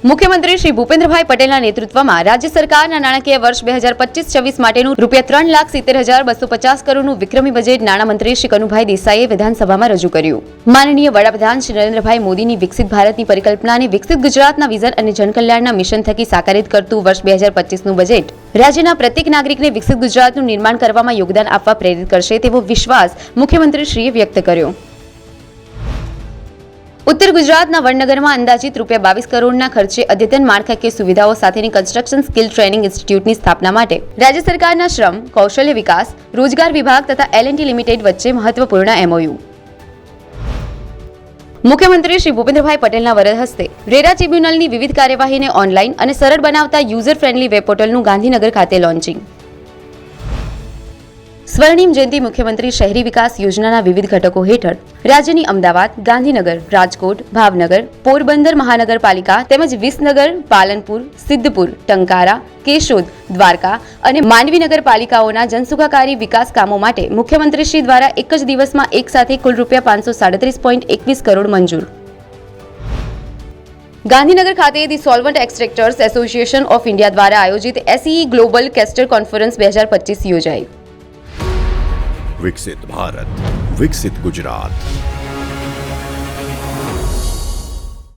મુખ્યમંત્રી શ્રી ભૂપેન્દ્રભાઈ પટેલના નેતૃત્વમાં રાજ્ય સરકારના નાણાકીય વર્ષ 2025-26 માટેનું રૂપિયા 3,70,250 કરોડનું વિક્રમી બજેટ નાણામંત્રી શ્રી કનુભાઈ દેસાઈએ વિધાનસભામાં રજૂ કર્યું. માનનીય વડાપ્રધાન શ્રી નરેન્દ્રભાઈ મોદીની વિકસિત ભારતની પરિકલ્પનાને વિકસિત ગુજરાતના વિઝન અને જનકલ્યાણના મિશન થકી સાકારિત કરતું વર્ષ 2025નું બજેટ રાજ્યના પ્રત્યેક નાગરિકને વિકસિત ગુજરાતનું નિર્માણ કરવામાં યોગદાન આપવા પ્રેરિત કરશે તેવો વિશ્વાસ મુખ્યમંત્રીશ્રીએ વ્યક્ત કર્યો. ઉત્તર ગુજરાતના વડનગરમાં અંદાજિત રૂપિયા 22 કરોડના ખર્ચે અદ્યતન માળખાકીય સુવિધાઓ સાથેની કન્સ્ટ્રક્શન સ્કિલ ટ્રેનિંગ ઇન્સ્ટિટ્યૂટની સ્થાપના માટે રાજ્ય સરકારના શ્રમ, કૌશલ્ય વિકાસ, રોજગાર વિભાગ તથા L&T લિમિટેડ વચ્ચે મહત્વપૂર્ણ MOU. મુખ્યમંત્રી શ્રી ભૂપેન્દ્રભાઈ પટેલના વરદ હસ્તે રેરા ટ્રિબ્યુનલની વિવિધ કાર્યવાહીને ઓનલાઈન અને સરળ બનાવતા યુઝર ફ્રેન્ડલી વેબ પોર્ટલનું ગાંધીનગર ખાતે લોન્ચિંગ. સ્વર્ણિમ જયંતિ મુખ્યમંત્રી શહેરી વિકાસ યોજનાના વિવિધ ઘટકો હેઠળ રાજ્યની અમદાવાદ, ગાંધીનગર, રાજકોટ, ભાવનગર, પોરબંદર મહાનગરપાલિકા તેમજ વિસનગર, પાલનપુર, સિદ્ધપુર, ટંકારા, કેશોદ, દ્વારકા અને માંડવી નગરપાલિકાઓના જનસુખાકારી વિકાસ કામો માટે મુખ્યમંત્રીશ્રી દ્વારા એક જ દિવસમાં એક સાથે કુલ રૂપિયા 537.21 કરોડ મંજૂર. ગાંધીનગર ખાતે the solvent extractors association of India દ્વારા આયોજિત SEE ગ્લોબલ કેસ્ટર કોન્ફરન્સ 2025 યોજાઈ. વિકસિત ભારત, વિકસિત ગુજરાત.